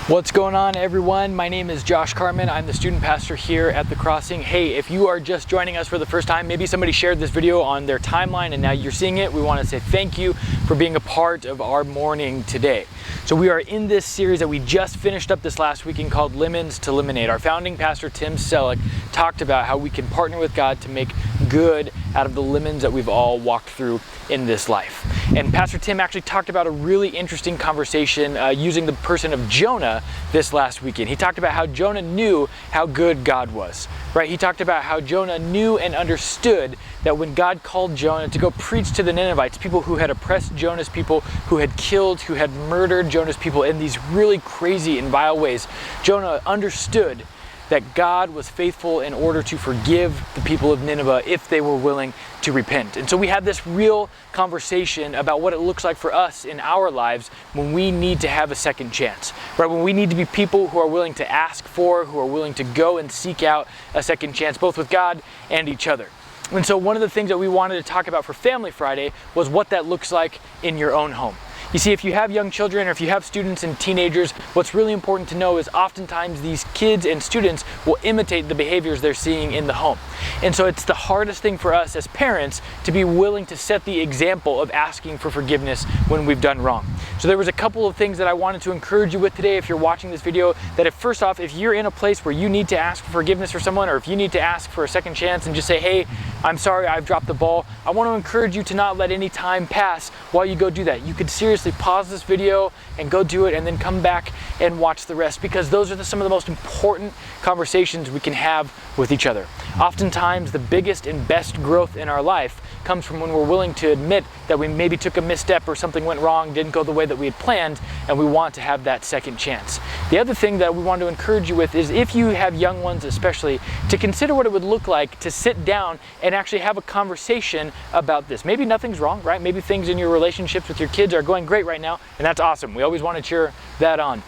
What's going on, everyone? My name is Josh Carman. I'm the student pastor here at The Crossing. Hey, if you are just joining us for the first time, maybe somebody shared this video on their timeline and now you're seeing it, we want to say thank you for being a part of our morning today. So we are in this series that we just finished up this last weekend called Lemons to Lemonade. Our founding pastor, Tim Selleck, talked about how we can partner with God to make good out of the lemons that we've all walked through in this life. And Pastor Tim actually talked about a really interesting conversation using the person of Jonah this last weekend. He talked about how Jonah knew how good God was, right? He talked about how Jonah knew and understood that when God called Jonah to go preach to the Ninevites, people who had oppressed Jonah's people, who had killed, who had murdered Jonah's people in these really crazy and vile ways, Jonah understood that God was faithful in order to forgive the people of Nineveh if they were willing to repent. And so we had this real conversation about what it looks like for us in our lives when we need to have a second chance, right? When we need to be people who are willing to ask for, who are willing to go and seek out a second chance, both with God and each other. And so one of the things that we wanted to talk about for Family Friday was what that looks like in your own home. You see, if you have young children or if you have students and teenagers, what's really important to know is oftentimes these kids and students will imitate the behaviors they're seeing in the home. And so it's the hardest thing for us as parents to be willing to set the example of asking for forgiveness when we've done wrong. So there was a couple of things that I wanted to encourage you with today if you're watching this video, that first off, if you're in a place where you need to ask for forgiveness for someone, or if you need to ask for a second chance and just say, hey, I'm sorry, I've dropped the ball, I want to encourage you to not let any time pass while you go do that. You could seriously pause this video and go do it and then come back and watch the rest, because those are some of the most important conversations we can have with each other. Oftentimes, the biggest and best growth in our life comes from when we're willing to admit that we maybe took a misstep or something went wrong, didn't go the way that we had planned, and we want to have that second chance. The other thing that we want to encourage you with is, if you have young ones especially, to consider what it would look like to sit down and actually have a conversation about this. Maybe nothing's wrong, right? Maybe things in your relationships with your kids are going great right now, and that's awesome. We always want to cheer that on.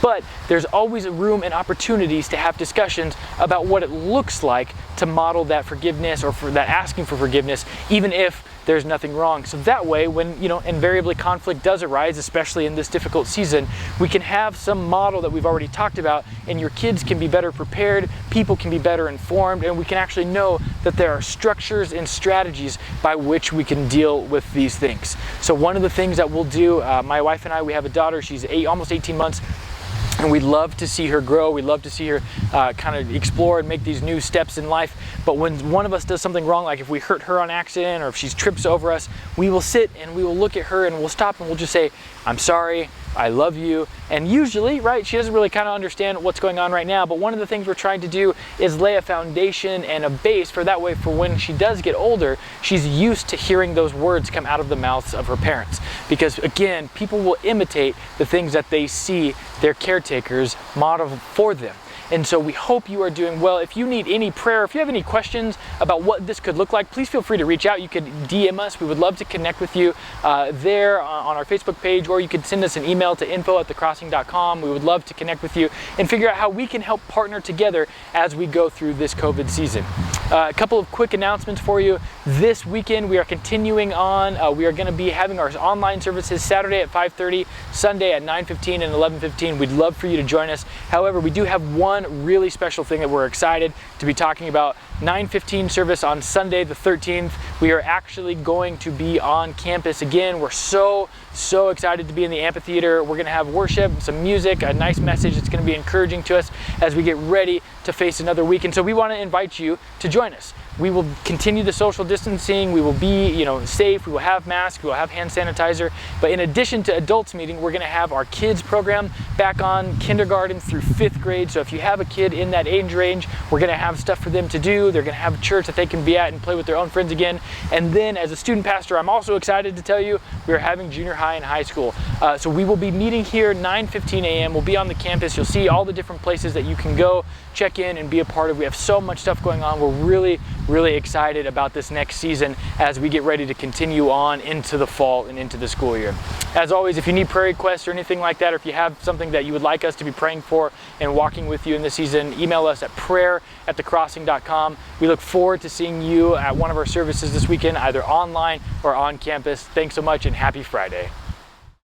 But there's always a room and opportunities to have discussions about what it looks like to model that forgiveness, or for that asking for forgiveness, even if there's nothing wrong. So that way, when invariably conflict does arise, especially in this difficult season, we can have some model that we've already talked about, and your kids can be better prepared, people can be better informed, and we can actually know that there are structures and strategies by which we can deal with these things. So one of the things that we'll do, my wife and I, we have a daughter, she's almost 18 months, and we'd love to see her grow. We'd love to see her kind of explore and make these new steps in life. But when one of us does something wrong, like if we hurt her on accident or if she trips over us, we will sit and we will look at her and we'll stop and we'll just say, I'm sorry, I love you. And usually, right, she doesn't really kind of understand what's going on right now, but one of the things we're trying to do is lay a foundation and a base for that way, for when she does get older, she's used to hearing those words come out of the mouths of her parents. Because again, people will imitate the things that they see their caretakers model for them. And so we hope you are doing well. If you need any prayer, if you have any questions about what this could look like, please feel free to reach out. You could DM us. We would love to connect with you there on our Facebook page, or you could send us an email to info@thecrossing.com. We would love to connect with you and figure out how we can help partner together as we go through this COVID season. A couple of quick announcements for you. This weekend we are continuing on. We are going to be having our online services Saturday at 5:30, Sunday at 9:15 and 11:15. We'd love for you to join us. However, we do have one really special thing that we're excited to be talking about. 9:15 service on Sunday the 13th. We are actually going to be on campus again. We're so excited to be in the amphitheater. We're going to have worship, some music, a nice message that's going to be encouraging to us as we get ready to face another week. And so we want to invite you to join us. We will continue the social distancing. We will be, safe. We will have masks. We will have hand sanitizer. But in addition to adults meeting, we're going to have our kids program back on, kindergarten through 5th grade. So if you have a kid in that age range, we're going to have stuff for them to do. They're going to have a church that they can be at and play with their own friends again. And then as a student pastor, I'm also excited to tell you we are having junior high and high school. So we will be meeting here 9:15 a.m. We'll be on the campus. You'll see all the different places that you can go, check in, and be a part of. We have so much stuff going on. We're really excited about this next season as we get ready to continue on into the fall and into the school year. As always, if you need prayer requests or anything like that, or if you have something that you would like us to be praying for and walking with you in this season, email us at prayer@thecrossing.com. We look forward to seeing you at one of our services this weekend, either online or on campus. Thanks so much and happy Friday.